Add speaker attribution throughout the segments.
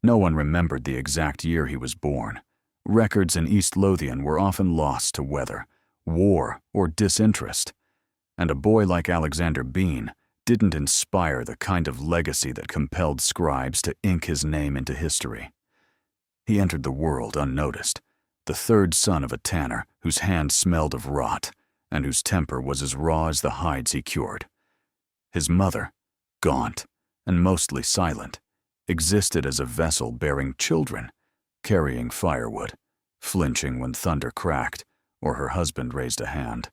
Speaker 1: No one remembered the exact year he was born. Records in East Lothian were often lost to weather, war, or disinterest. And a boy like Alexander Bean didn't inspire the kind of legacy that compelled scribes to ink his name into history. He entered the world unnoticed, the third son of a tanner whose hand smelled of rot and whose temper was as raw as the hides he cured. His mother, gaunt and mostly silent, existed as a vessel bearing children, carrying firewood, flinching when thunder cracked or her husband raised a hand.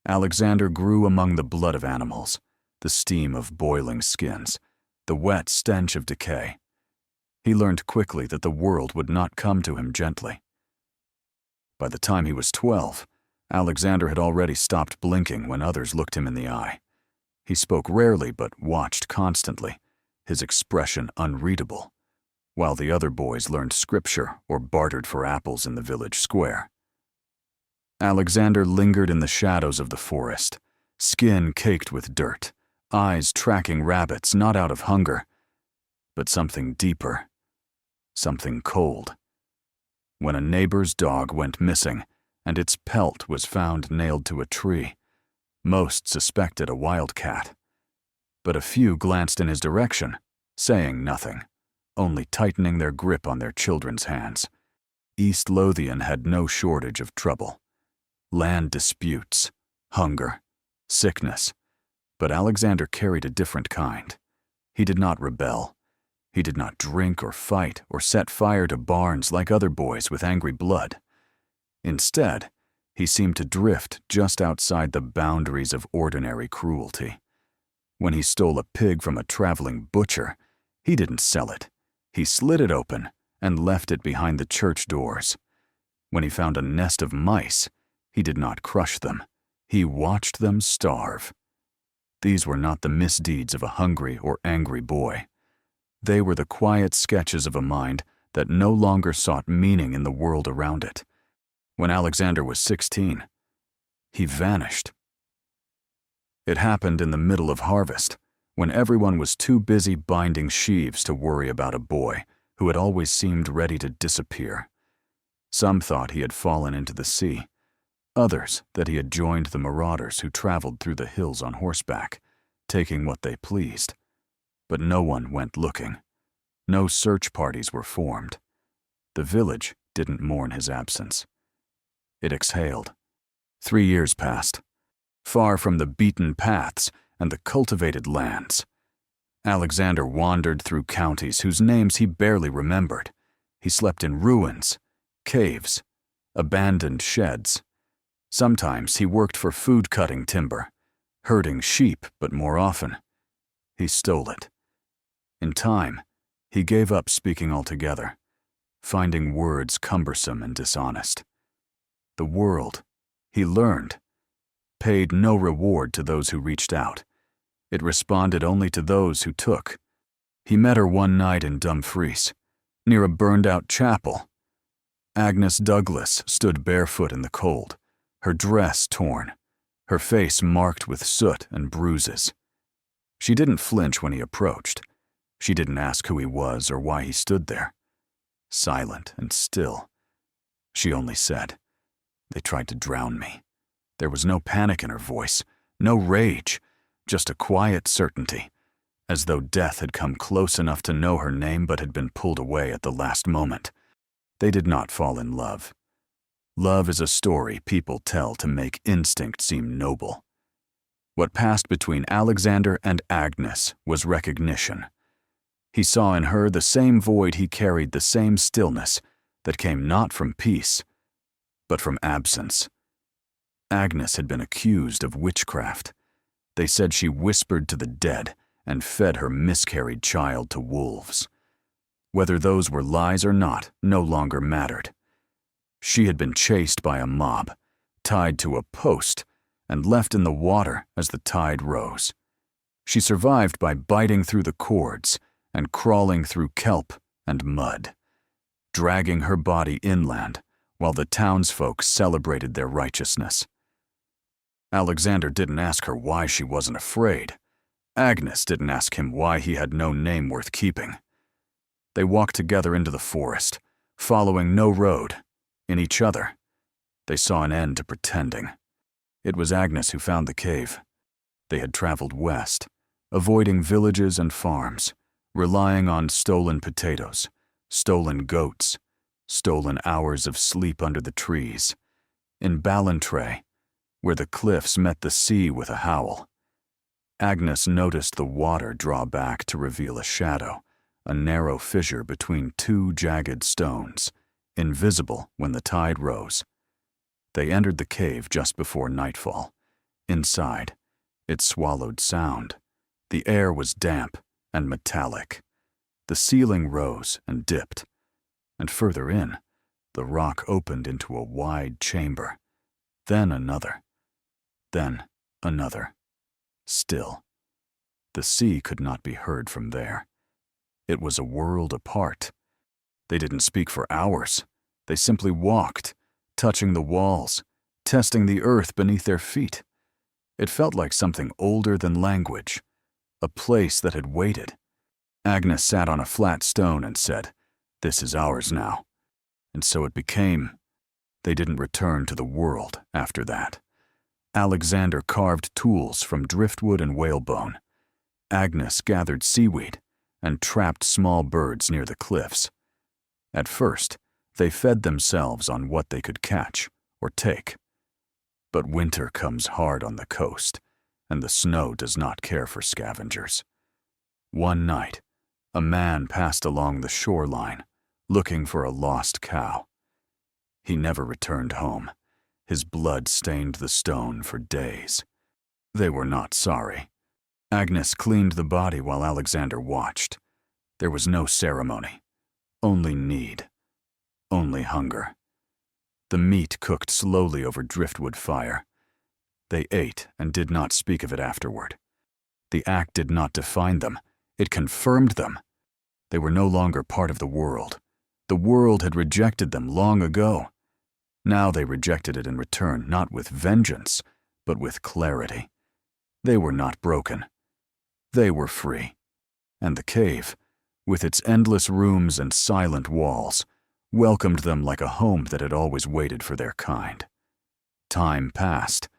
Speaker 1: Alexander grew among the blood of animals, the steam of boiling skins, the wet stench of decay. He learned quickly that the world would not come to him gently. By the time he was 12, Alexander had already stopped blinking when others looked him in the eye. He spoke rarely but watched constantly, his expression unreadable, while the other boys learned scripture or bartered for apples in the village square. Alexander lingered in the shadows of the forest, skin caked with dirt, eyes tracking rabbits not out of hunger, but something deeper, something cold. When a neighbor's dog went missing and its pelt was found nailed to a tree, most suspected a wildcat. But a few glanced in his direction, saying nothing, only tightening their grip on their children's hands. East Lothian had no shortage of trouble. Land disputes, hunger, sickness. But Alexander carried a different kind. He did not rebel. He did not drink or fight or set fire to barns like other boys with angry blood. Instead, he seemed to drift just outside the boundaries of ordinary cruelty. When he stole a pig from a traveling butcher, he didn't sell it. He slit it open and left it behind the church doors. When he found a nest of mice, he did not crush them. He watched them starve. These were not the misdeeds of a hungry or angry boy. They were the quiet sketches of a mind that no longer sought meaning in the world around it. When Alexander was 16, he vanished. It happened in the middle of harvest, when everyone was too busy binding sheaves to worry about a boy who had always seemed ready to disappear. Some thought he had fallen into the sea, others that he had joined the marauders who traveled through the hills on horseback, taking what they pleased. But no one went looking. No search parties were formed. The village didn't mourn his absence. It exhaled. 3 years passed. Far from the beaten paths and the cultivated lands, Alexander wandered through counties whose names he barely remembered. He slept in ruins, caves, abandoned sheds. Sometimes he worked for food-cutting timber, herding sheep, but more often, he stole it. In time, he gave up speaking altogether, finding words cumbersome and dishonest. The world, he learned, paid no reward to those who reached out. It responded only to those who took. He met her one night in Dumfries, near a burned-out chapel. Agnes Douglas stood barefoot in the cold, her dress torn, her face marked with soot and bruises. She didn't flinch when he approached. She didn't ask who he was or why he stood there. Silent and still, she only said, "They tried to drown me." There was no panic in her voice, no rage, just a quiet certainty, as though death had come close enough to know her name but had been pulled away at the last moment. They did not fall in love. Love is a story people tell to make instinct seem noble. What passed between Alexander and Agnes was recognition. He saw in her the same void he carried, the same stillness that came not from peace, but from absence. Agnes had been accused of witchcraft. They said she whispered to the dead and fed her miscarried child to wolves. Whether those were lies or not no longer mattered. She had been chased by a mob, tied to a post, and left in the water as the tide rose. She survived by biting through the cords and crawling through kelp and mud, dragging her body inland while the townsfolk celebrated their righteousness. Alexander didn't ask her why she wasn't afraid. Agnes didn't ask him why he had no name worth keeping. They walked together into the forest, following no road, in each other. They saw an end to pretending. It was Agnes who found the cave. They had traveled west, avoiding villages and farms, relying on stolen potatoes, stolen goats, stolen hours of sleep under the trees. In Ballantrae, where the cliffs met the sea with a howl, Agnes noticed the water draw back to reveal a shadow, a narrow fissure between two jagged stones, invisible when the tide rose. They entered the cave just before nightfall. Inside, it swallowed sound. The air was damp and metallic. The ceiling rose and dipped, and further in, the rock opened into a wide chamber. Then another. Then another. Still. The sea could not be heard from there. It was a world apart. They didn't speak for hours. They simply walked, touching the walls, testing the earth beneath their feet. It felt like something older than language, a place that had waited. Agnes sat on a flat stone and said, "This is ours now." And so it became. They didn't return to the world after that. Alexander carved tools from driftwood and whalebone. Agnes gathered seaweed and trapped small birds near the cliffs. At first, they fed themselves on what they could catch or take. But winter comes hard on the coast, and the snow does not care for scavengers. One night, a man passed along the shoreline, looking for a lost cow. He never returned home. His blood stained the stone for days. They were not sorry. Agnes cleaned the body while Alexander watched. There was no ceremony, only need, only hunger. The meat cooked slowly over driftwood fire. They ate and did not speak of it afterward. The act did not define them, it confirmed them. They were no longer part of the world. The world had rejected them long ago. Now they rejected it in return, not with vengeance, but with clarity. They were not broken. They were free. And the cave, with its endless rooms and silent walls, welcomed them like a home that had always waited for their kind. Time passed,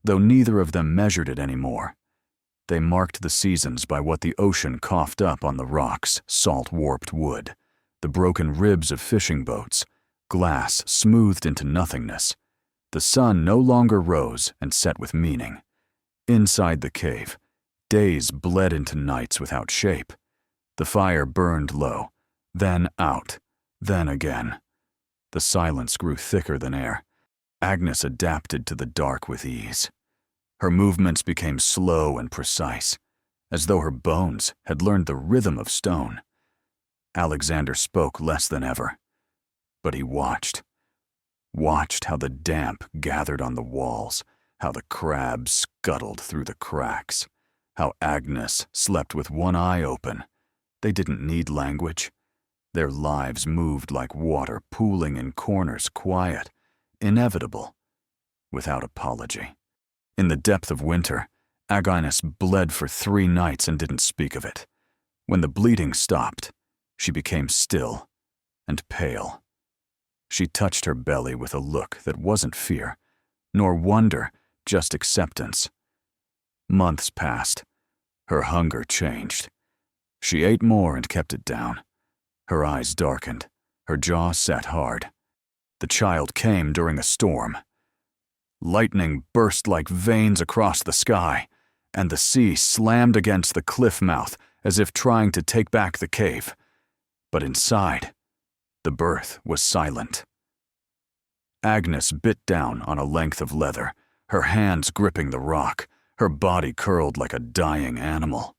Speaker 1: though neither of them measured it anymore. They marked the seasons by what the ocean coughed up on the rocks, salt-warped wood, the broken ribs of fishing boats, glass smoothed into nothingness. The sun no longer rose and set with meaning. Inside the cave, days bled into nights without shape. The fire burned low, then out, then again. The silence grew thicker than air. Agnes adapted to the dark with ease. Her movements became slow and precise, as though her bones had learned the rhythm of stone. Alexander spoke less than ever, but he watched how the damp gathered on the walls, how the crabs scuttled through the cracks, how Agnes slept with one eye open. They didn't need language. Their lives moved like water pooling in corners, quiet, inevitable, without apology. In the depth of winter, Agnes bled for 3 nights and didn't speak of it. When the bleeding stopped, she became still and pale. She touched her belly with a look that wasn't fear, nor wonder, just acceptance. Months passed. Her hunger changed. She ate more and kept it down. Her eyes darkened. Her jaw set hard. The child came during a storm. Lightning burst like veins across the sky, and the sea slammed against the cliff mouth as if trying to take back the cave. But inside, the birth was silent. Agnes bit down on a length of leather, her hands gripping the rock, her body curled like a dying animal.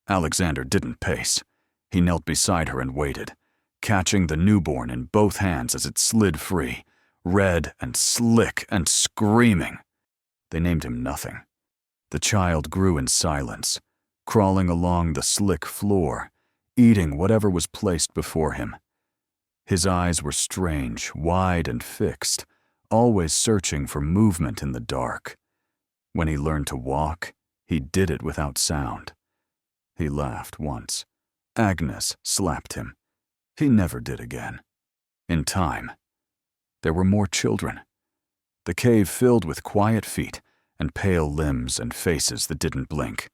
Speaker 1: Alexander didn't pace. He knelt beside her and waited, catching the newborn in both hands as it slid free, red and slick and screaming. They named him nothing. The child grew in silence, crawling along the slick floor, eating whatever was placed before him. His eyes were strange, wide and fixed, always searching for movement in the dark. When he learned to walk, he did it without sound. He laughed once. Agnes slapped him. He never did again. In time, there were more children. The cave filled with quiet feet and pale limbs and faces that didn't blink.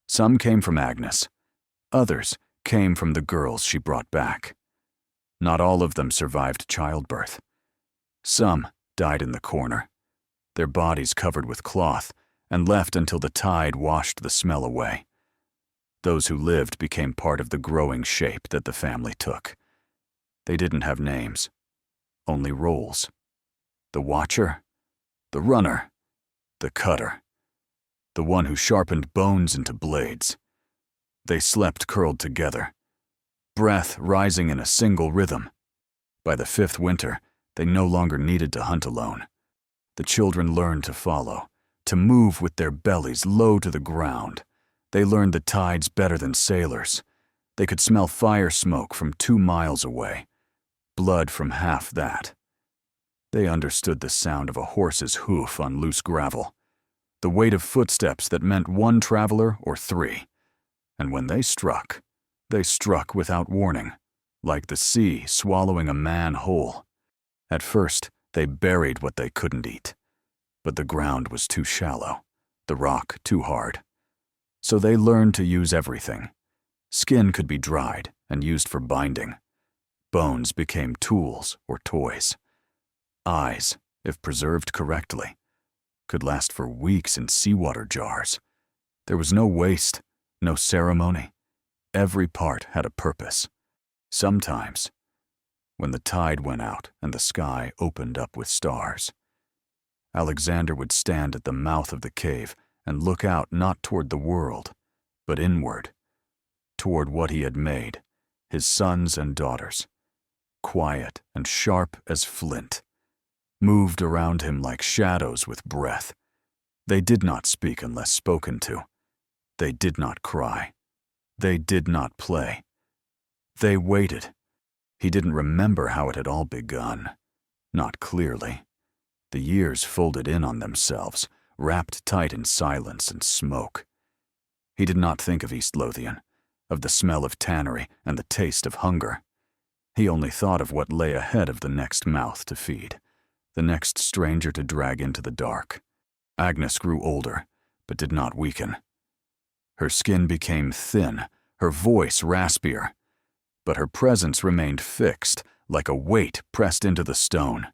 Speaker 1: Some came from Agnes. Others came from the girls she brought back. Not all of them survived childbirth. Some died in the corner, their bodies covered with cloth and left until the tide washed the smell away. Those who lived became part of the growing shape that the family took. They didn't have names, only roles. The watcher, the runner, the cutter, the one who sharpened bones into blades. They slept curled together, breath rising in a single rhythm. By the 5th winter, they no longer needed to hunt alone. The children learned to follow, to move with their bellies low to the ground. They learned the tides better than sailors. They could smell fire smoke from 2 miles away, blood from half that. They understood the sound of a horse's hoof on loose gravel, the weight of footsteps that meant 1 traveler or 3. And when they struck without warning, like the sea swallowing a man whole. At first, they buried what they couldn't eat, but the ground was too shallow, the rock too hard. So they learned to use everything. Skin could be dried and used for binding. Bones became tools or toys. Eyes, if preserved correctly, could last for weeks in seawater jars. There was no waste, no ceremony. Every part had a purpose. Sometimes, when the tide went out and the sky opened up with stars, Alexander would stand at the mouth of the cave and look out not toward the world, but inward, toward what he had made, his sons and daughters, quiet and sharp as flint, moved around him like shadows with breath. They did not speak unless spoken to. They did not cry. They did not play. They waited. He didn't remember how it had all begun. Not clearly. The years folded in on themselves, wrapped tight in silence and smoke. He did not think of East Lothian, of the smell of tannery and the taste of hunger. He only thought of what lay ahead of the next mouth to feed, the next stranger to drag into the dark. Agnes grew older, but did not weaken. Her skin became thin, her voice raspier, but her presence remained fixed, like a weight pressed into the stone.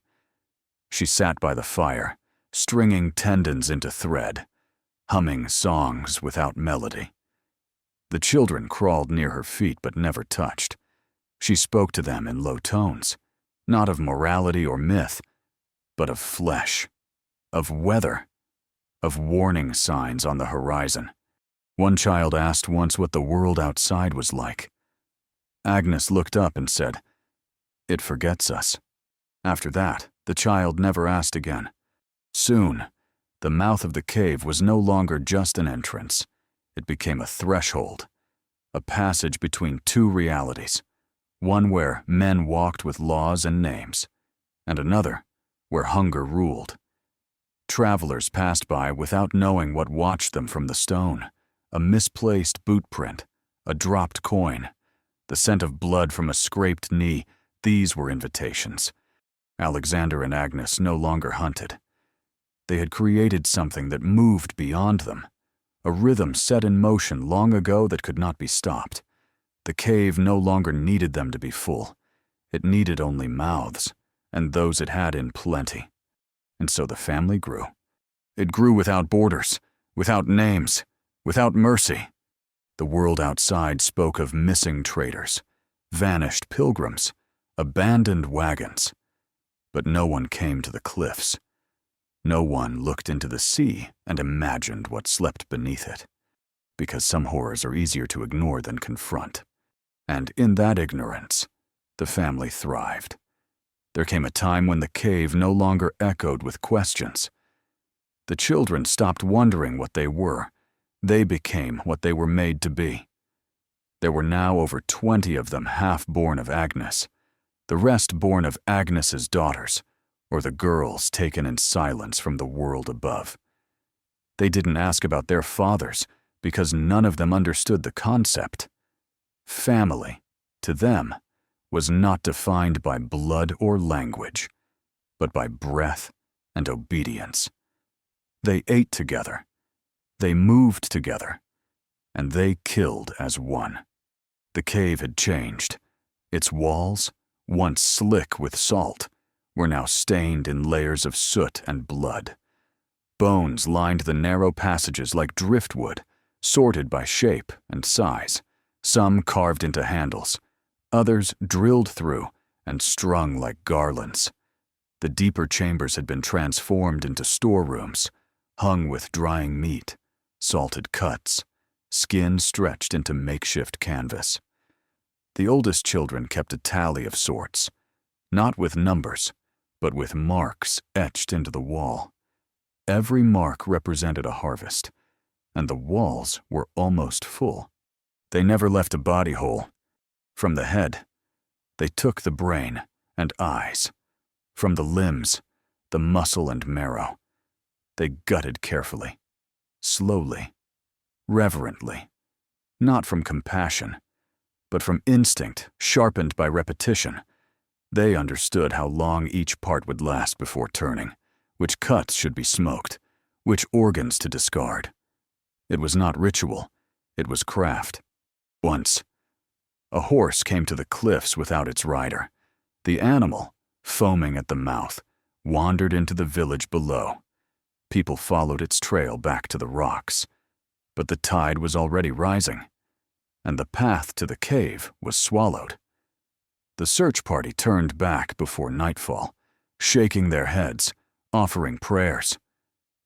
Speaker 1: She sat by the fire, stringing tendons into thread, humming songs without melody. The children crawled near her feet but never touched. She spoke to them in low tones, not of morality or myth, but of flesh, of weather, of warning signs on the horizon. One child asked once what the world outside was like. Agnes looked up and said, "It forgets us." After that, the child never asked again. Soon, the mouth of the cave was no longer just an entrance. It became a threshold, a passage between 2 realities, one where men walked with laws and names, and another where hunger ruled. Travelers passed by without knowing what watched them from the stone. A misplaced boot print, a dropped coin, the scent of blood from a scraped knee, these were invitations. Alexander and Agnes no longer hunted. They had created something that moved beyond them, a rhythm set in motion long ago that could not be stopped. The cave no longer needed them to be full. It needed only mouths, and those it had in plenty. And so the family grew. It grew without borders, without names, without mercy. The world outside spoke of missing traders, vanished pilgrims, abandoned wagons. But no one came to the cliffs. No one looked into the sea and imagined what slept beneath it, because some horrors are easier to ignore than confront. And in that ignorance, the family thrived. There came a time when the cave no longer echoed with questions. The children stopped wondering what they were. They became what they were made to be. There were now over 20 of them half-born of Agnes, the rest born of Agnes's daughters, or the girls taken in silence from the world above. They didn't ask about their fathers because none of them understood the concept. Family, to them, was not defined by blood or language, but by breath and obedience. They ate together, they moved together, and they killed as one. The cave had changed. Its walls, once slick with salt, were now stained in layers of soot and blood. Bones lined the narrow passages like driftwood, sorted by shape and size, some carved into handles, others drilled through and strung like garlands. The deeper chambers had been transformed into storerooms, hung with drying meat, salted cuts, skin stretched into makeshift canvas. The oldest children kept a tally of sorts, not with numbers, but with marks etched into the wall. Every mark represented a harvest, and the walls were almost full. They never left a body whole. From the head, they took the brain and eyes. From the limbs, the muscle and marrow. They gutted carefully, slowly, reverently, not from compassion, but from instinct sharpened by repetition. They understood how long each part would last before turning, which cuts should be smoked, which organs to discard. It was not ritual, it was craft. Once, a horse came to the cliffs without its rider. The animal, foaming at the mouth, wandered into the village below. People followed its trail back to the rocks, but the tide was already rising, and the path to the cave was swallowed. The search party turned back before nightfall, shaking their heads, offering prayers.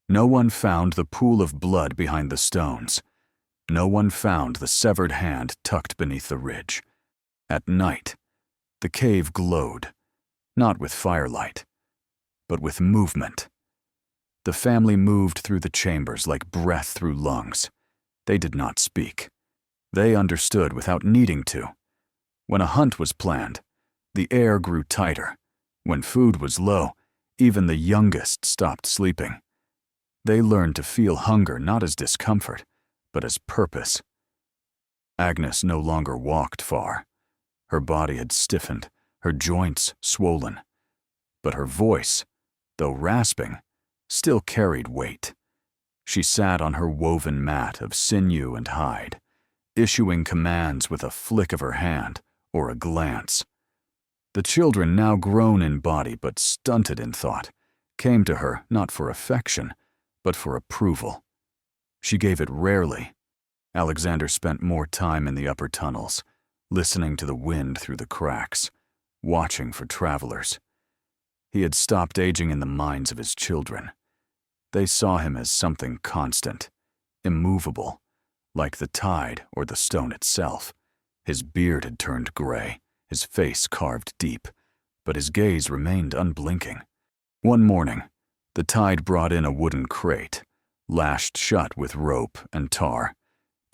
Speaker 1: No one found the pool of blood behind the stones. No one found the severed hand tucked beneath the ridge. At night, the cave glowed, not with firelight, but with movement. The family moved through the chambers like breath through lungs. They did not speak. They understood without needing to. When a hunt was planned, the air grew tighter. When food was low, even the youngest stopped sleeping. They learned to feel hunger not as discomfort, but as purpose. Agnes no longer walked far. Her body had stiffened, her joints swollen. But her voice, though rasping, still carried weight. She sat on her woven mat of sinew and hide, issuing commands with a flick of her hand or a glance. The children, now grown in body but stunted in thought, came to her not for affection, but for approval. She gave it rarely. Alexander spent more time in the upper tunnels, listening to the wind through the cracks, watching for travelers. He had stopped aging in the minds of his children. They saw him as something constant, immovable, like the tide or the stone itself. His beard had turned gray, his face carved deep, but his gaze remained unblinking. One morning, the tide brought in a wooden crate, lashed shut with rope and tar.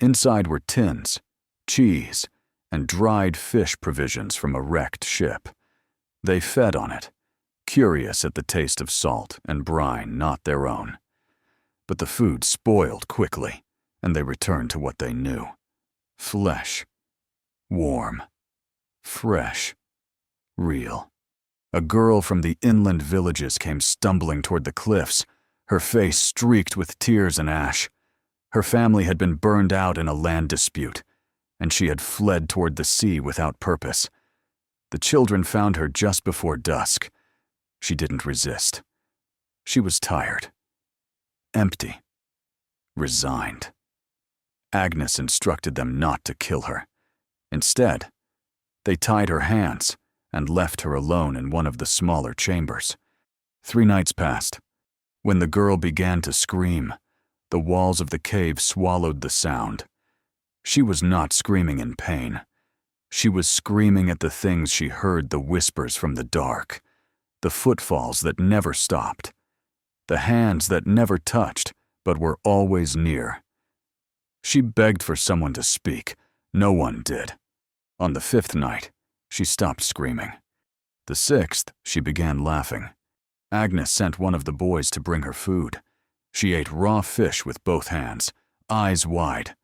Speaker 1: Inside were tins, cheese, and dried fish provisions from a wrecked ship. They fed on it, curious at the taste of salt and brine not their own. But the food spoiled quickly, and they returned to what they knew. Flesh. Warm. Fresh. Real. A girl from the inland villages came stumbling toward the cliffs, her face streaked with tears and ash. Her family had been burned out in a land dispute, and she had fled toward the sea without purpose. The children found her just before dusk. She didn't resist. She was tired. Empty. Resigned. Agnes instructed them not to kill her. Instead, they tied her hands and left her alone in one of the smaller chambers. 3 nights passed. When the girl began to scream, the walls of the cave swallowed the sound. She was not screaming in pain. She was screaming at the things she heard, the whispers from the dark, the footfalls that never stopped, the hands that never touched but were always near. She begged for someone to speak. No one did. On the 5th night, she stopped screaming. The 6th, she began laughing. Agnes sent one of the boys to bring her food. She ate raw fish with both hands, eyes wide.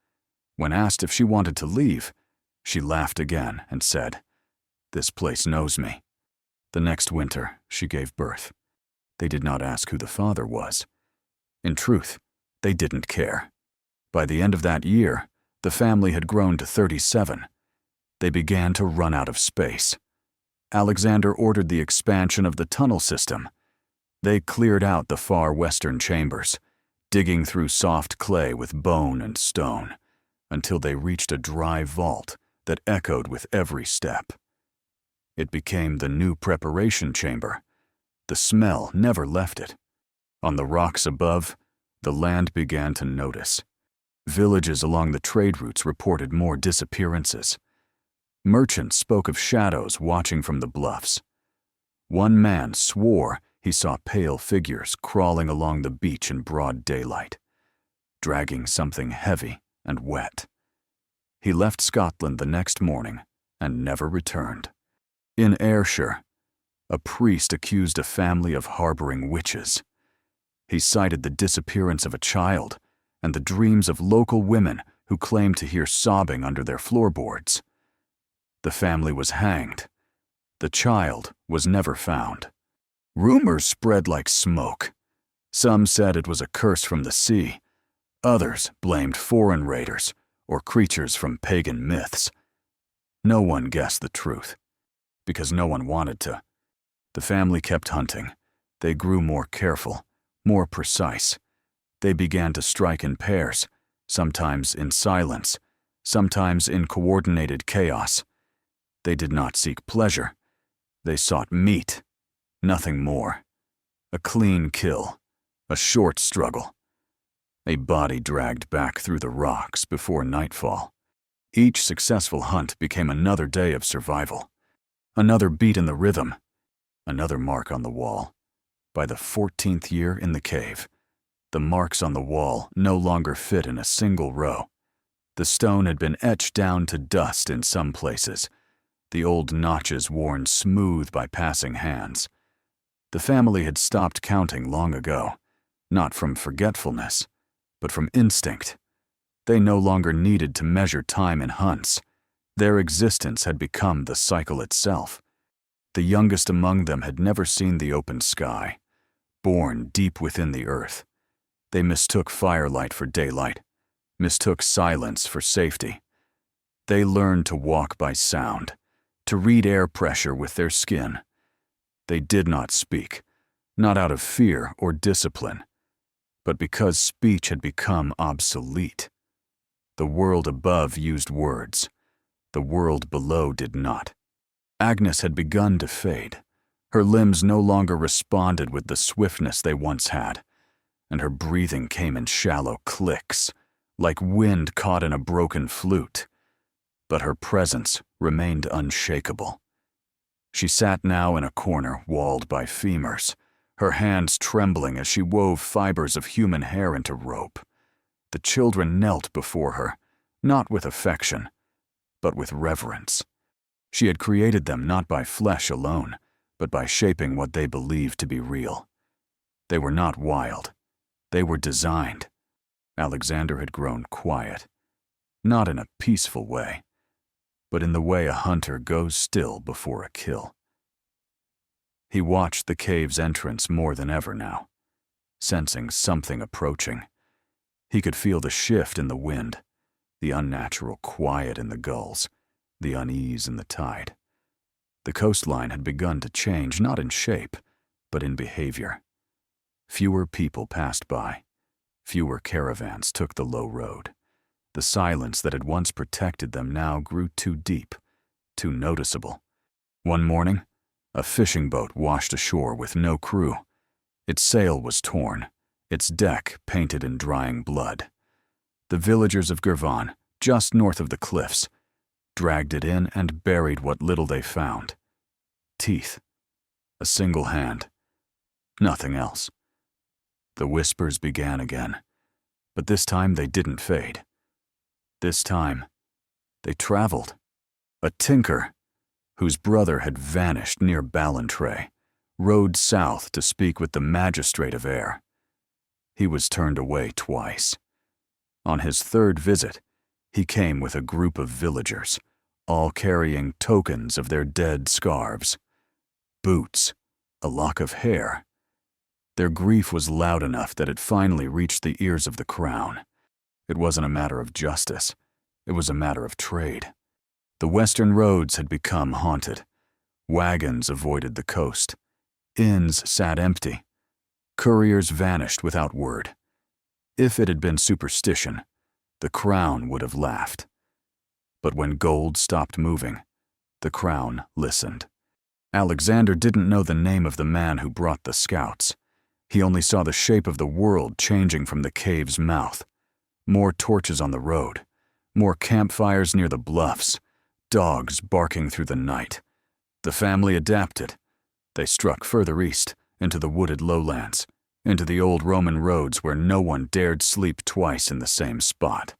Speaker 1: When asked if she wanted to leave, she laughed again and said, This place knows me. The next winter, she gave birth. They did not ask who the father was. In truth, they didn't care. By the end of that year, the family had grown to 37. They began to run out of space. Alexander ordered the expansion of the tunnel system. They cleared out the far western chambers, digging through soft clay with bone and stone, until they reached a dry vault that echoed with every step. It became the new preparation chamber. The smell never left it. On the rocks above, the land began to notice. Villages along the trade routes reported more disappearances. Merchants spoke of shadows watching from the bluffs. One man swore he saw pale figures crawling along the beach in broad daylight, dragging something heavy and wet. He left Scotland the next morning and never returned. In Ayrshire, a priest accused a family of harboring witches. He cited the disappearance of a child and the dreams of local women who claimed to hear sobbing under their floorboards. The family was hanged. The child was never found. Rumors spread like smoke. Some said it was a curse from the sea. Others blamed foreign raiders or creatures from pagan myths. No one guessed the truth, because no one wanted to. The family kept hunting. They grew more careful, more precise. They began to strike in pairs, sometimes in silence, sometimes in coordinated chaos. They did not seek pleasure. They sought meat, nothing more. A clean kill, a short struggle. A body dragged back through the rocks before nightfall. Each successful hunt became another day of survival. Another beat in the rhythm, another mark on the wall. By the 14th year in the cave, the marks on the wall no longer fit in a single row. The stone had been etched down to dust in some places, the old notches worn smooth by passing hands. The family had stopped counting long ago, not from forgetfulness, but from instinct. They no longer needed to measure time in hunts. Their existence had become the cycle itself. The youngest among them had never seen the open sky, born deep within the earth. They mistook firelight for daylight, mistook silence for safety. They learned to walk by sound, to read air pressure with their skin. They did not speak, not out of fear or discipline, but because speech had become obsolete. The world above used words. The world below did not. Agnes had begun to fade. Her limbs no longer responded with the swiftness they once had, and her breathing came in shallow clicks, like wind caught in a broken flute. But her presence remained unshakable. She sat now in a corner walled by femurs, her hands trembling as she wove fibers of human hair into rope. The children knelt before her, not with affection, but with reverence. She had created them not by flesh alone, but by shaping what they believed to be real. They were not wild. They were designed. Alexander had grown quiet, not in a peaceful way, but in the way a hunter goes still before a kill. He watched the cave's entrance more than ever now, sensing something approaching. He could feel the shift in the wind, the unnatural quiet in the gulls, the unease in the tide. The coastline had begun to change, not in shape, but in behavior. Fewer people passed by. Fewer caravans took the low road. The silence that had once protected them now grew too deep, too noticeable. One morning, a fishing boat washed ashore with no crew. Its sail was torn, its deck painted in drying blood. The villagers of Girvan, just north of the cliffs, dragged it in and buried what little they found. Teeth. A single hand. Nothing else. The whispers began again, but this time they didn't fade. This time, they traveled. A tinker, whose brother had vanished near Ballantrae, rode south to speak with the magistrate of Ayr. He was turned away twice. On his third visit, he came with a group of villagers, all carrying tokens of their dead scarves. Boots, a lock of hair. Their grief was loud enough that it finally reached the ears of the crown. It wasn't a matter of justice. It was a matter of trade. The western roads had become haunted. Wagons avoided the coast. Inns sat empty. Couriers vanished without word. If it had been superstition, the crown would have laughed. But when gold stopped moving, the crown listened. Alexander didn't know the name of the man who brought the scouts. He only saw the shape of the world changing from the cave's mouth. More torches on the road, more campfires near the bluffs, dogs barking through the night. The family adapted. They struck further east, into the wooded lowlands, into the old Roman roads where no one dared sleep twice in the same spot.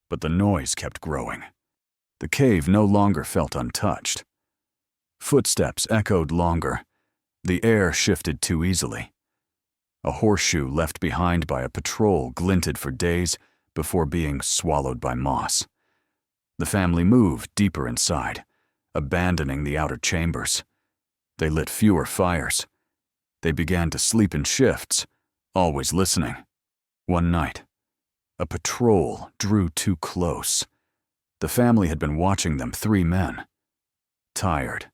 Speaker 1: But the noise kept growing. The cave no longer felt untouched. Footsteps echoed longer. The air shifted too easily. A horseshoe left behind by a patrol glinted for days before being swallowed by moss. The family moved deeper inside, abandoning the outer chambers. They lit fewer fires. They began to sleep in shifts, always listening. One night, a patrol drew too close. The family had been watching them, 3 men. Tired.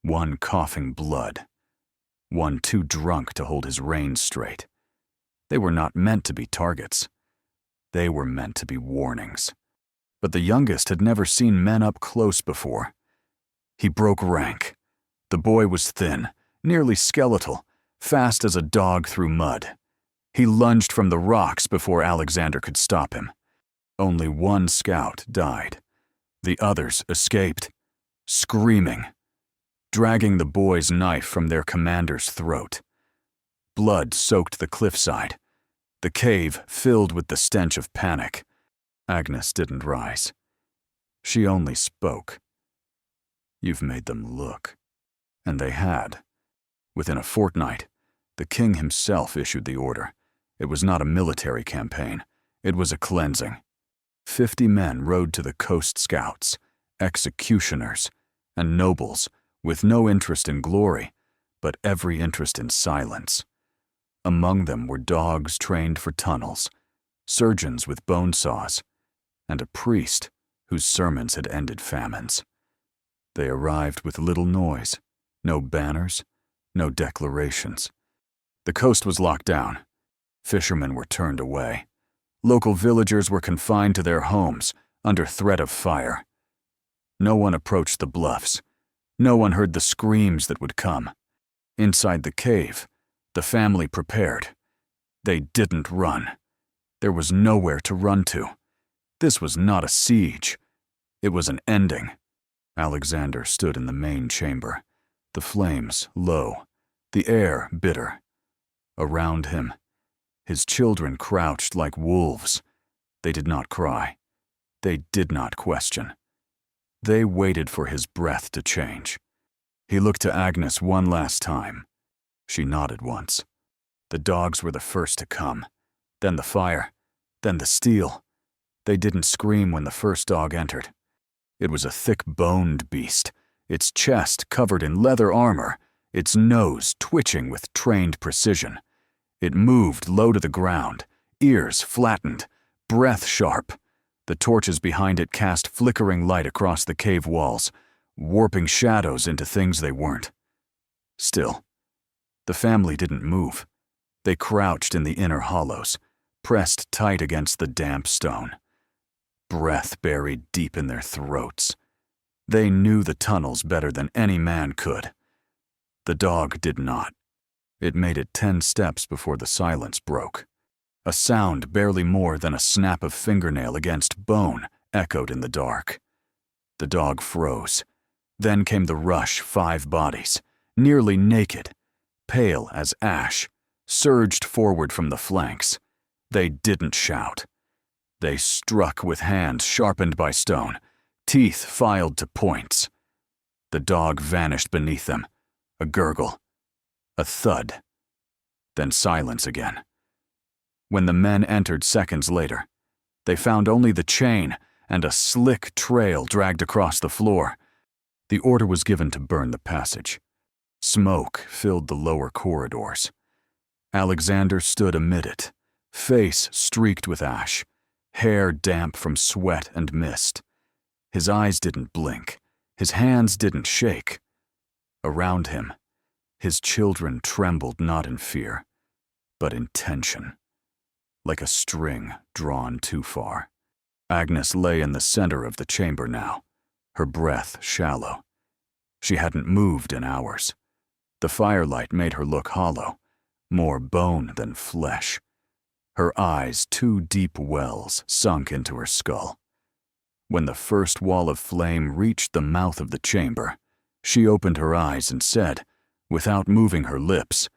Speaker 1: One coughing blood. One too drunk to hold his reins straight. They were not meant to be targets. They were meant to be warnings. But the youngest had never seen men up close before. He broke rank. The boy was thin, nearly skeletal, fast as a dog through mud. He lunged from the rocks before Alexander could stop him. Only one scout died. The others escaped, screaming, dragging the boy's knife from their commander's throat. Blood soaked the cliffside. The cave filled with the stench of panic. Agnes didn't rise. She only spoke. "You've made them look." And they had. Within a fortnight, the king himself issued the order. It was not a military campaign. It was a cleansing. 50 men rode to the coast scouts, executioners, and nobles with no interest in glory, but every interest in silence. Among them were dogs trained for tunnels, surgeons with bone saws, and a priest whose sermons had ended famines. They arrived with little noise, no banners, no declarations. The coast was locked down. Fishermen were turned away. Local villagers were confined to their homes, under threat of fire. No one approached the bluffs. No one heard the screams that would come. Inside the cave, the family prepared. They didn't run. There was nowhere to run to. This was not a siege. It was an ending. Alexander stood in the main chamber, the flames low, the air bitter. Around him, his children crouched like wolves. They did not cry. They did not question. They waited for his breath to change. He looked to Agnes one last time. She nodded once. The dogs were the first to come, then the fire, then the steel. They didn't scream when the first dog entered. It was a thick-boned beast, its chest covered in leather armor, its nose twitching with trained precision. It moved low to the ground, ears flattened, breath sharp. The torches behind it cast flickering light across the cave walls, warping shadows into things they weren't. Still, the family didn't move. They crouched in the inner hollows, pressed tight against the damp stone. Breath buried deep in their throats. They knew the tunnels better than any man could. The dog did not. It made it 10 steps before the silence broke. A sound barely more than a snap of fingernail against bone echoed in the dark. The dog froze. Then came the rush 5 bodies, nearly naked, pale as ash, surged forward from the flanks. They didn't shout. They struck with hands sharpened by stone, teeth filed to points. The dog vanished beneath them, a gurgle, a thud, then silence again. When the men entered seconds later, they found only the chain and a slick trail dragged across the floor. The order was given to burn the passage. Smoke filled the lower corridors. Alexander stood amid it, face streaked with ash, hair damp from sweat and mist. His eyes didn't blink, his hands didn't shake. Around him, his children trembled not in fear, but in tension, like a string drawn too far. Agnes lay in the center of the chamber now, her breath shallow. She hadn't moved in hours. The firelight made her look hollow, more bone than flesh. Her eyes, two deep wells, sunk into her skull. When the first wall of flame reached the mouth of the chamber, she opened her eyes and said, without moving her lips,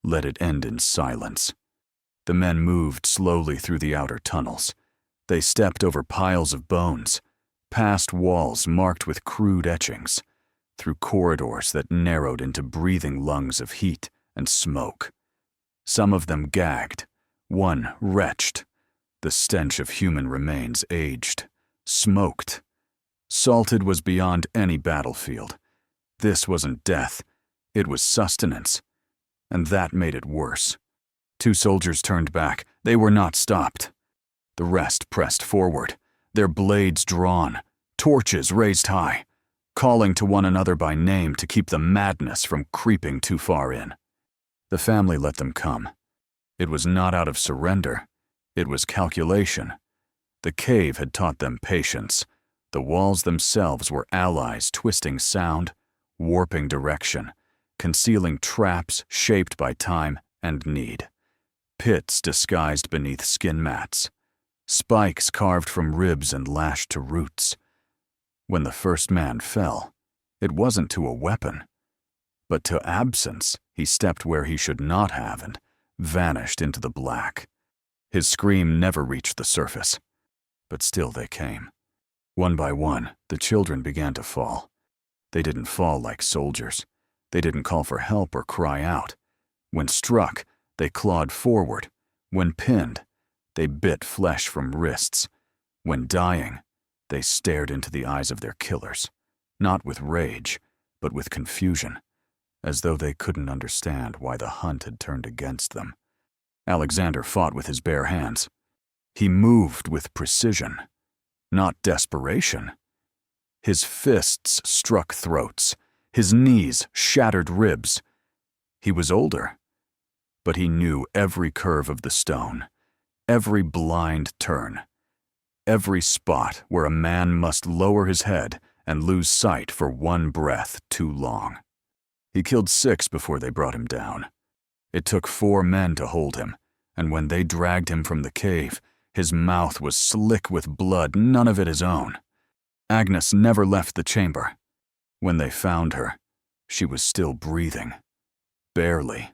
Speaker 1: "Let it end in silence." The men moved slowly through the outer tunnels. They stepped over piles of bones, past walls marked with crude etchings, through corridors that narrowed into breathing lungs of heat and smoke. Some of them gagged, one retched, the stench of human remains aged, smoked. Salted was beyond any battlefield. This wasn't death, it was sustenance, and that made it worse. 2 soldiers turned back. They were not stopped. The rest pressed forward, their blades drawn, torches raised high, calling to one another by name to keep the madness from creeping too far in. The family let them come. It was not out of surrender, it was calculation. The cave had taught them patience. The walls themselves were allies twisting sound, warping direction, concealing traps shaped by time and need. Pits disguised beneath skin mats, spikes carved from ribs and lashed to roots. When the first man fell, it wasn't to a weapon, but to absence. He stepped where he should not have and vanished into the black. His scream never reached the surface, but still they came. One by one, the children began to fall. They didn't fall like soldiers. They didn't call for help or cry out. When struck, they clawed forward. When pinned, they bit flesh from wrists. When dying, they stared into the eyes of their killers, not with rage, but with confusion, as though they couldn't understand why the hunt had turned against them. Alexander fought with his bare hands. He moved with precision, not desperation. His fists struck throats. His knees shattered ribs. He was older, but he knew every curve of the stone, every blind turn, every spot where a man must lower his head and lose sight for one breath too long. He killed 6 before they brought him down. It took 4 men to hold him, and when they dragged him from the cave, his mouth was slick with blood, none of it his own. Agnes never left the chamber. When they found her, she was still breathing. Barely.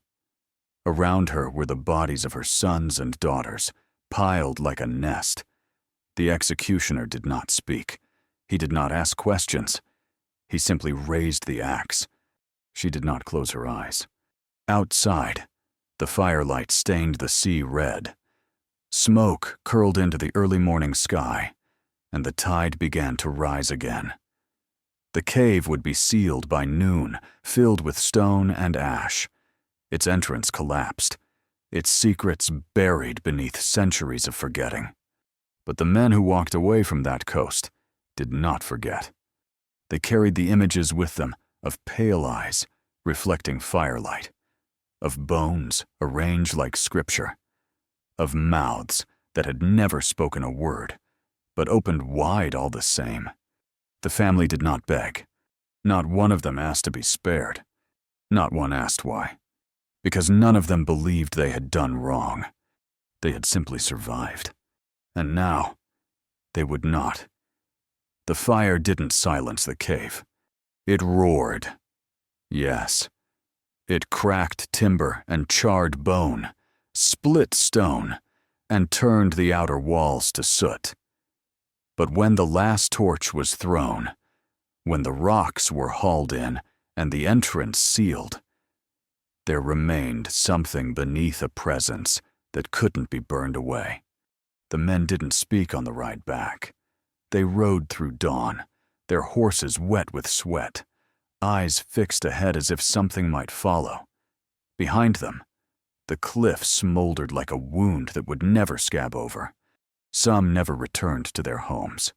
Speaker 1: Around her were the bodies of her sons and daughters, piled like a nest. The executioner did not speak. He did not ask questions. He simply raised the axe. She did not close her eyes. Outside, the firelight stained the sea red. Smoke curled into the early morning sky, and the tide began to rise again. The cave would be sealed by noon, filled with stone and ash. Its entrance collapsed, its secrets buried beneath centuries of forgetting. But the men who walked away from that coast did not forget. They carried the images with them of pale eyes reflecting firelight, of bones arranged like scripture, of mouths that had never spoken a word, but opened wide all the same. The family did not beg. Not one of them asked to be spared. Not one asked why. Because none of them believed they had done wrong. They had simply survived. And now, they would not. The fire didn't silence the cave. It roared. Yes. It cracked timber and charred bone, split stone, and turned the outer walls to soot. But when the last torch was thrown, when the rocks were hauled in and the entrance sealed, there remained something beneath a presence that couldn't be burned away. The men didn't speak on the ride back. They rode through dawn, their horses wet with sweat, eyes fixed ahead as if something might follow. Behind them, the cliff smoldered like a wound that would never scab over. Some never returned to their homes.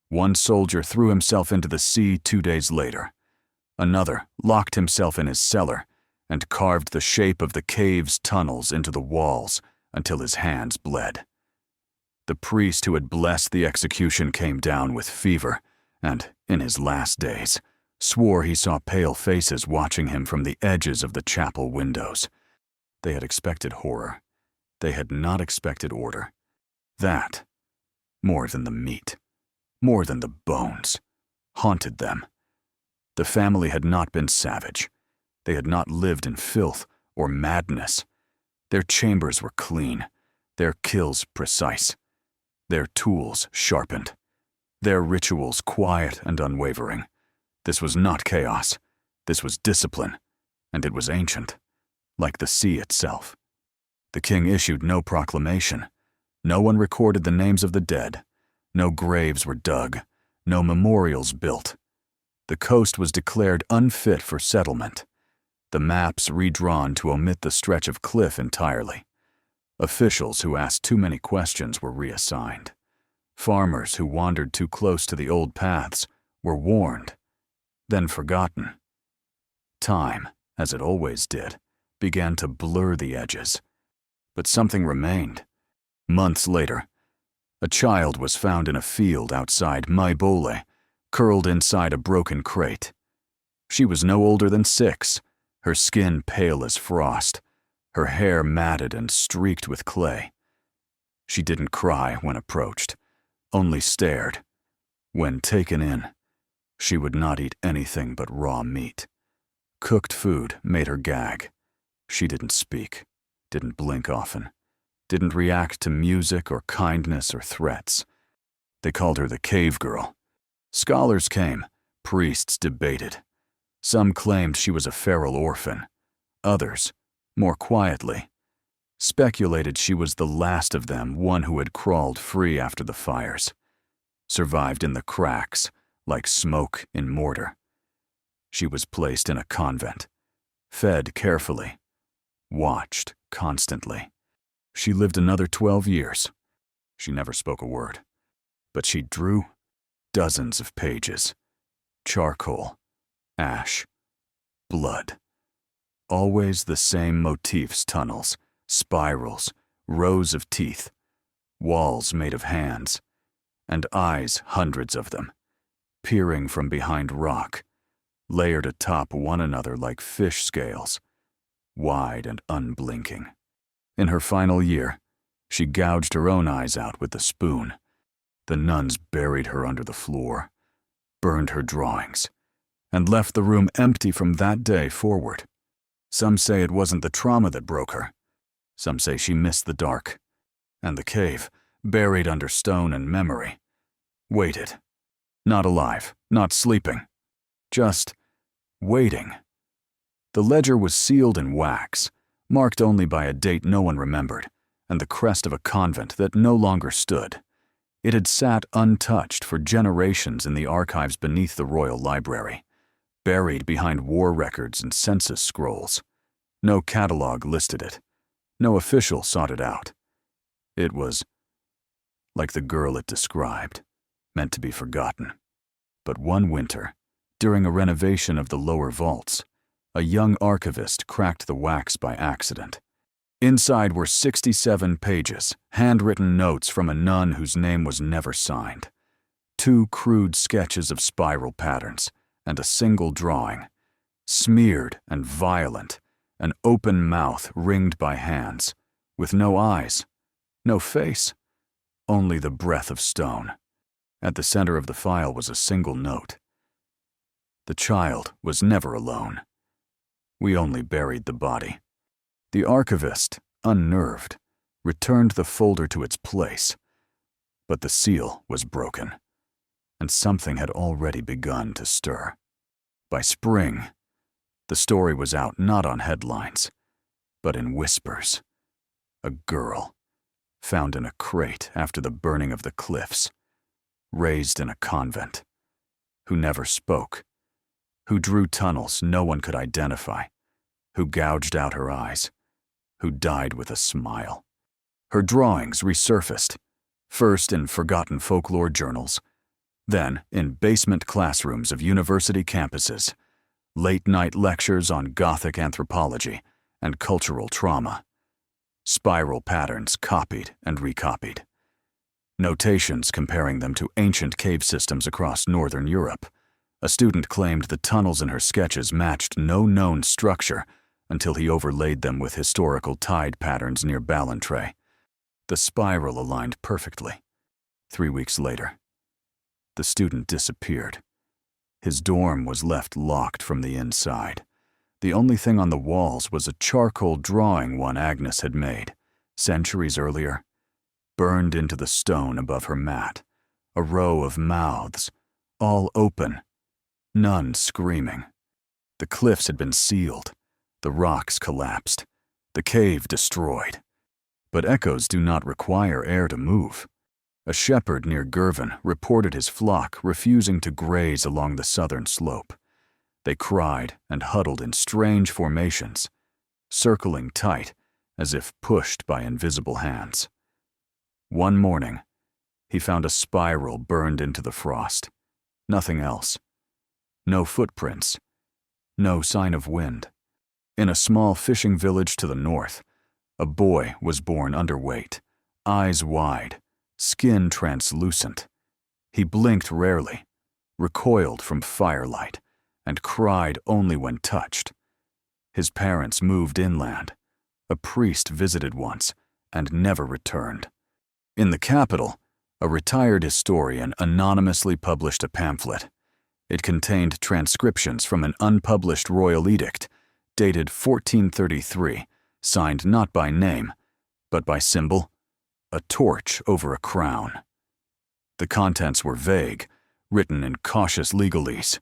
Speaker 1: One soldier threw himself into the sea 2 days later. Another locked himself in his cellar and carved the shape of the cave's tunnels into the walls until his hands bled. The priest who had blessed the execution came down with fever and, in his last days, swore he saw pale faces watching him from the edges of the chapel windows. They had expected horror. They had not expected order. That, more than the meat, more than the bones, haunted them. The family had not been savage. They had not lived in filth or madness. Their chambers were clean, their kills precise, their tools sharpened, their rituals quiet and unwavering. This was not chaos. This was discipline, and it was ancient, like the sea itself. The king issued no proclamation. No one recorded the names of the dead. No graves were dug. No memorials built. The coast was declared unfit for settlement. The maps redrawn to omit the stretch of cliff entirely. Officials who asked too many questions were reassigned. Farmers who wandered too close to the old paths were warned, then forgotten. Time, as it always did, began to blur the edges. But something remained. Months later, a child was found in a field outside Maibole, curled inside a broken crate. She was no older than 6, her skin pale as frost, her hair matted and streaked with clay. She didn't cry when approached, only stared. When taken in, she would not eat anything but raw meat. Cooked food made her gag. She didn't speak, didn't blink often, didn't react to music or kindness or threats. They called her the cave girl. Scholars came, priests debated. Some claimed she was a feral orphan. Others, more quietly, speculated she was the last of them, one who had crawled free after the fires, survived in the cracks like smoke in mortar. She was placed in a convent, fed carefully, watched constantly. She lived another 12 years. She never spoke a word, but she drew dozens of pages. Charcoal, ash, blood. Always the same motifs: tunnels, spirals, rows of teeth, walls made of hands, and eyes, hundreds of them, peering from behind rock, layered atop one another like fish scales, wide and unblinking. In her final year, she gouged her own eyes out with a spoon. The nuns buried her under the floor, burned her drawings, and left the room empty from that day forward. Some say it wasn't the trauma that broke her. Some say she missed the dark, and the cave, buried under stone and memory, waited. Not alive, not sleeping, just waiting. The ledger was sealed in wax, marked only by a date no one remembered, and the crest of a convent that no longer stood. It had sat untouched for generations in the archives beneath the royal library, buried behind war records and census scrolls. No catalog listed it. No official sought it out. It was, like the girl it described, meant to be forgotten. But one winter, during a renovation of the lower vaults, a young archivist cracked the wax by accident. Inside were 67 pages, handwritten notes from a nun whose name was never signed, 2 crude sketches of spiral patterns, and a single drawing, smeared and violent, an open mouth ringed by hands, with no eyes, no face, only the breath of stone. At the center of the file was a single note. The child was never alone. We only buried the body. The archivist, unnerved, returned the folder to its place, but the seal was broken, and something had already begun to stir. By spring, the story was out not on headlines, but in whispers. A girl, found in a crate after the burning of the cliffs, raised in a convent, who never spoke, who drew tunnels no one could identify, who gouged out her eyes, who died with a smile. Her drawings resurfaced, first in forgotten folklore journals, then in basement classrooms of university campuses, late-night lectures on Gothic anthropology and cultural trauma, spiral patterns copied and recopied, notations comparing them to ancient cave systems across northern Europe. A student claimed the tunnels in her sketches matched no known structure until he overlaid them with historical tide patterns near Ballantrae. The spiral aligned perfectly. 3 weeks later, the student disappeared. His dorm was left locked from the inside. The only thing on the walls was a charcoal drawing one Agnes had made, centuries earlier, burned into the stone above her mat. A row of mouths, all open, none screaming. The cliffs had been sealed, the rocks collapsed, the cave destroyed. But echoes do not require air to move. A shepherd near Girvan reported his flock refusing to graze along the southern slope. They cried and huddled in strange formations, circling tight as if pushed by invisible hands. One morning, he found a spiral burned into the frost. Nothing else. No footprints. No sign of wind. In a small fishing village to the north, a boy was born underweight, eyes wide, skin translucent. He blinked rarely, recoiled from firelight, and cried only when touched. His parents moved inland. A priest visited once and never returned. In the capital, a retired historian anonymously published a pamphlet. It contained transcriptions from an unpublished royal edict dated 1433, signed not by name, but by symbol, a torch over a crown. The contents were vague, written in cautious legalese,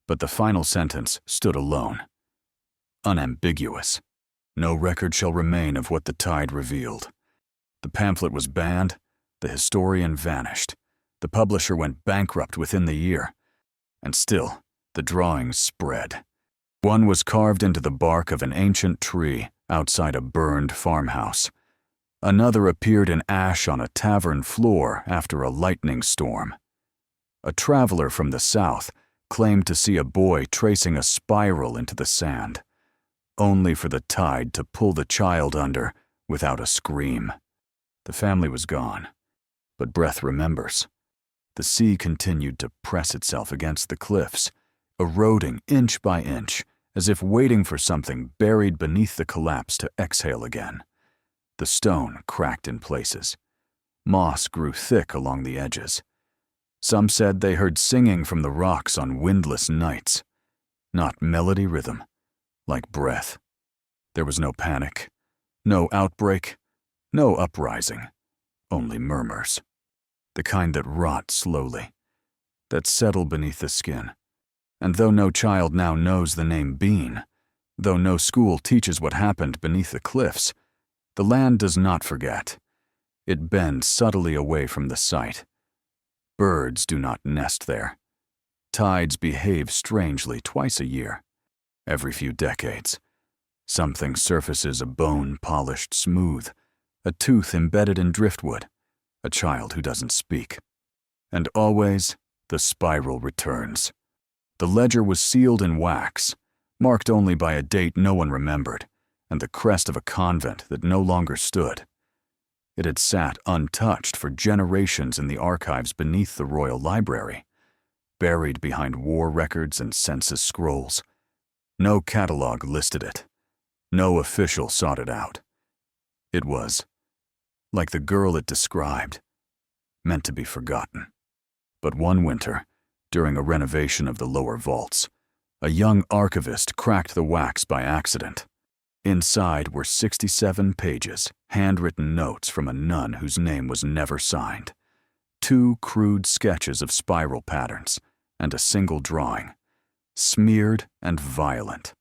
Speaker 1: but the final sentence stood alone. Unambiguous. No record shall remain of what the tide revealed. The pamphlet was banned, the historian vanished, the publisher went bankrupt within the year, and still the drawings spread. One was carved into the bark of an ancient tree outside a burned farmhouse. Another appeared in ash on a tavern floor after a lightning storm. A traveler from the south claimed to see a boy tracing a spiral into the sand, only for the tide to pull the child under without a scream. The family was gone, but Breath remembers. The sea continued to press itself against the cliffs, eroding inch by inch, as if waiting for something buried beneath the collapse to exhale again. The stone cracked in places. Moss grew thick along the edges. Some said they heard singing from the rocks on windless nights. Not melody rhythm, like breath. There was no panic, no outbreak, no uprising, only murmurs. The kind that rot slowly, that settle beneath the skin. And though no child now knows the name Bean, though no school teaches what happened beneath the cliffs, the land does not forget. It bends subtly away from the site. Birds do not nest there. Tides behave strangely twice a year. Every few decades, something surfaces a bone polished smooth, a tooth embedded in driftwood, a child who doesn't speak. And always, the spiral returns. The ledger was sealed in wax, marked only by a date no one remembered, and the crest of a convent that no longer stood. It had sat untouched for generations in the archives beneath the Royal Library, buried behind war records and census scrolls. No catalog listed it. No official sought it out. It was, like the girl it described, meant to be forgotten. But one winter, during a renovation of the lower vaults, a young archivist cracked the wax by accident. Inside were 67 pages, handwritten notes from a nun whose name was never signed, 2 crude sketches of spiral patterns, and a single drawing, smeared and violent,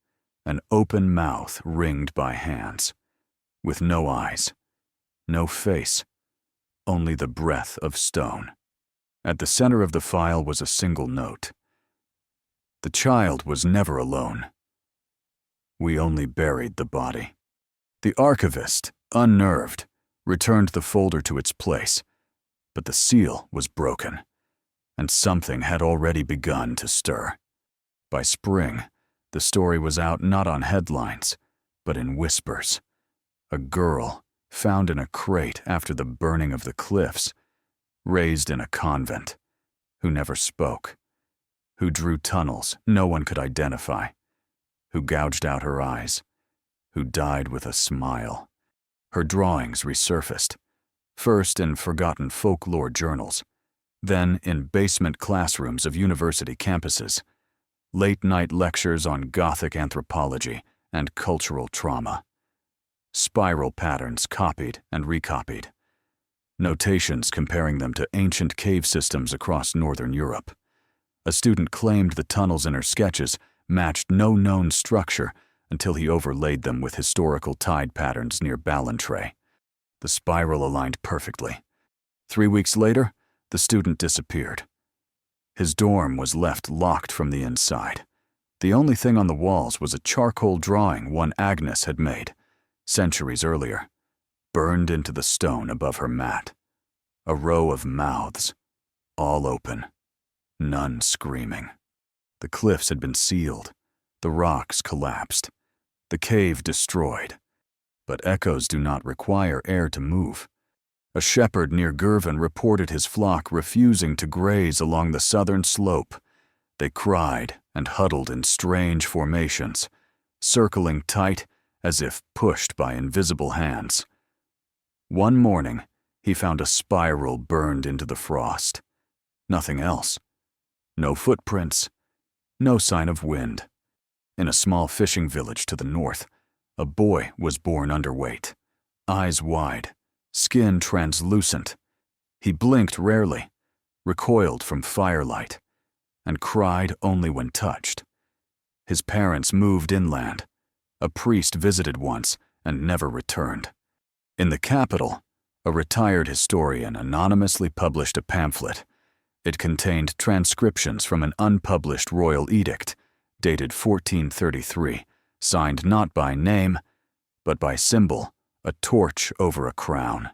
Speaker 1: an open mouth ringed by hands, with no eyes, no face, only the breath of stone. At the center of the file was a single note. The child was never alone. We only buried the body. The archivist, unnerved, returned the folder to its place, but the seal was broken, and something had already begun to stir. By spring, the story was out not on headlines, but in whispers. A girl, found in a crate after the burning of the cliffs, raised in a convent, who never spoke, who drew tunnels no one could identify, who gouged out her eyes, who died with a smile. Her drawings resurfaced, first in forgotten folklore journals, then in basement classrooms of university campuses, late-night lectures on Gothic anthropology and cultural trauma. Spiral patterns copied and recopied. Notations comparing them to ancient cave systems across northern Europe. A student claimed the tunnels in her sketches matched no known structure until he overlaid them with historical tide patterns near Ballantrae. The spiral aligned perfectly. 3 weeks later, the student disappeared. His dorm was left locked from the inside. The only thing on the walls was a charcoal drawing one Agnes had made, centuries earlier, burned into the stone above her mat. A row of mouths, all open, none screaming. The cliffs had been sealed, the rocks collapsed, the cave destroyed. But echoes do not require air to move. A shepherd near Girvan reported his flock refusing to graze along the southern slope. They cried and huddled in strange formations, circling tight as if pushed by invisible hands. One morning, he found a spiral burned into the frost. Nothing else. No footprints. No sign of wind. In a small fishing village to the north, a boy was born underweight, eyes wide, skin translucent. He blinked rarely, recoiled from firelight, and cried only when touched. His parents moved inland. A priest visited once and never returned. In the capital, a retired historian anonymously published a pamphlet. It contained transcriptions from an unpublished royal edict, dated 1433, signed not by name, but by symbol, a torch over a crown.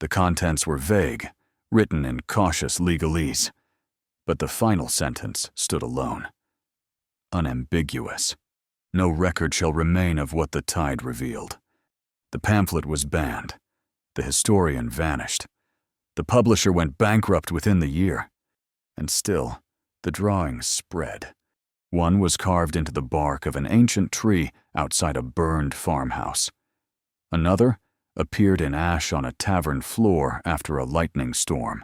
Speaker 1: The contents were vague, written in cautious legalese, but the final sentence stood alone. Unambiguous. No record shall remain of what the tide revealed. The pamphlet was banned. The historian vanished. The publisher went bankrupt within the year. And still, the drawings spread. One was carved into the bark of an ancient tree outside a burned farmhouse. Another appeared in ash on a tavern floor after a lightning storm.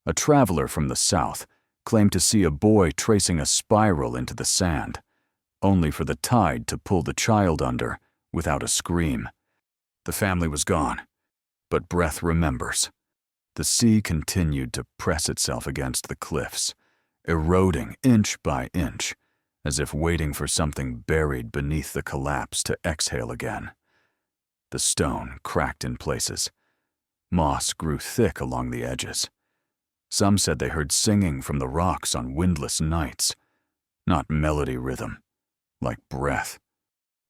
Speaker 1: A traveler from the south claimed to see a boy tracing a spiral into the sand, only for the tide to pull the child under without a scream. The family was gone, but breath remembers. The sea continued to press itself against the cliffs, eroding inch by inch, as if waiting for something buried beneath the collapse to exhale again. The stone cracked in places. Moss grew thick along the edges. Some said they heard singing from the rocks on windless nights, not melody rhythm, like breath.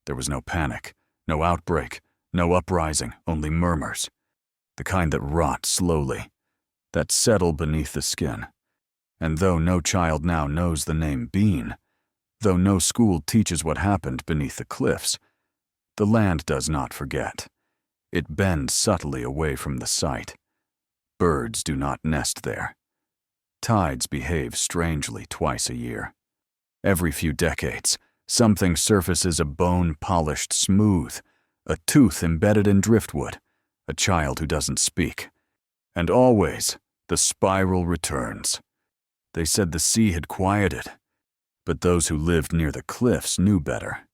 Speaker 1: There was no panic, no outbreak, no uprising, only murmurs, the kind that rot slowly, that settle beneath the skin. And though no child now knows the name Bean, though no school teaches what happened beneath the cliffs, the land does not forget. It bends subtly away from the site. Birds do not nest there. Tides behave strangely twice a year. Every few decades, something surfaces a bone polished smooth, a tooth embedded in driftwood, a child who doesn't speak. And always, the spiral returns. They said the sea had quieted, but those who lived near the cliffs knew better.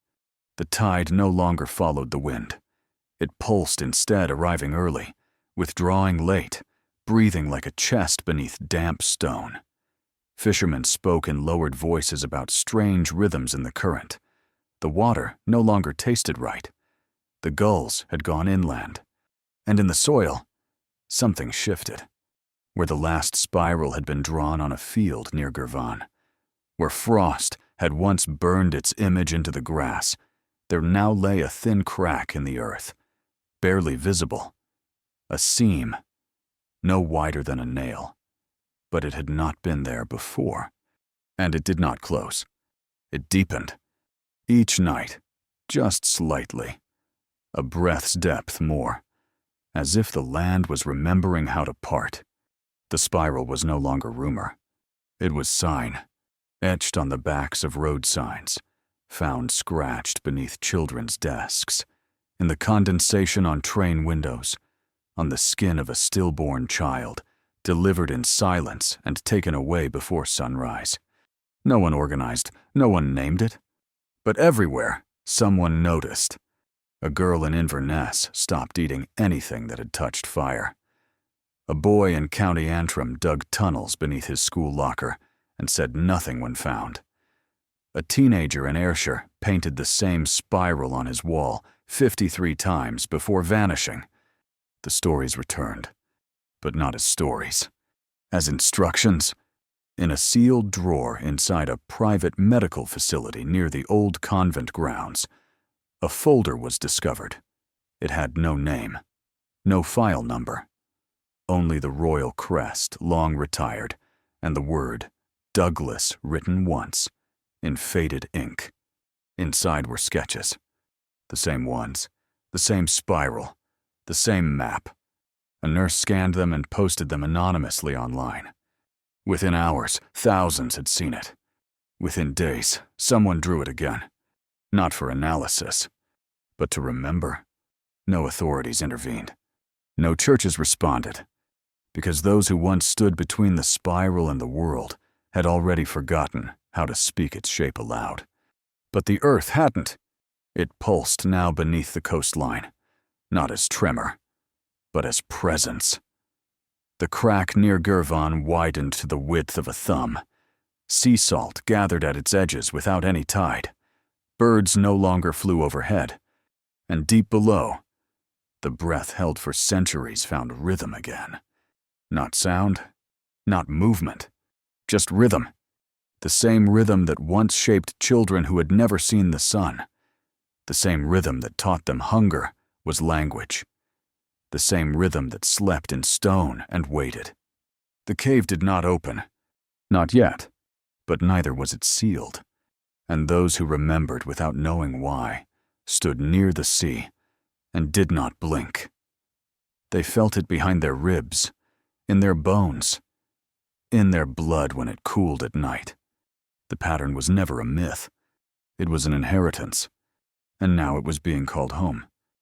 Speaker 1: The tide no longer followed the wind. It pulsed instead, arriving early, withdrawing late, breathing like a chest beneath damp stone. Fishermen spoke in lowered voices about strange rhythms in the current. The water no longer tasted right. The gulls had gone inland. And in the soil, something shifted. where the last spiral had been drawn on a field near Girvan. Where frost had once burned its image into the grass, there now lay a thin crack in the earth, barely visible, a seam, no wider than a nail. But it had not been there before, and it did not close. It deepened, each night, just slightly, a breath's depth more, as if the land was remembering how to part. The spiral was no longer rumor. It was sign, etched on the backs of road signs, found scratched beneath children's desks, in the condensation on train windows, on the skin of a stillborn child, delivered in silence and taken away before sunrise. No one organized, no one named it. But everywhere, someone noticed. A girl in Inverness stopped eating anything that had touched fire. A boy in County Antrim dug tunnels beneath his school locker and said nothing when found. A teenager in Ayrshire painted the same spiral on his wall 53 times before vanishing. The stories returned, but not as stories, as instructions. In a sealed drawer inside a private medical facility near the old convent grounds, a folder was discovered. It had no name, no file number, only the royal crest, long retired, and the word Douglas written once, in faded ink. Inside were sketches, the same ones, the same spiral, the same map. A nurse scanned them and posted them anonymously online. Within hours, thousands had seen it. Within days, someone drew it again. Not for analysis, but to remember. No authorities intervened. No churches responded, because those who once stood between the spiral and the world had already forgotten how to speak its shape aloud. But the earth hadn't. It pulsed now beneath the coastline, not as tremor, but as presence. The crack near Girvan widened to the width of a thumb. Sea salt gathered at its edges without any tide. Birds no longer flew overhead. And deep below, the breath held for centuries found rhythm again. Not sound, not movement, just rhythm. The same rhythm that once shaped children who had never seen the sun. The same rhythm that taught them hunger was language. The same rhythm that slept in stone and waited. The cave did not open. Not yet, but neither was it sealed. And those who remembered without knowing why stood near the sea and did not blink. They felt it behind their ribs, in their bones, in their blood when it cooled at night. The pattern was never a myth. It was an inheritance, and now it was being called home.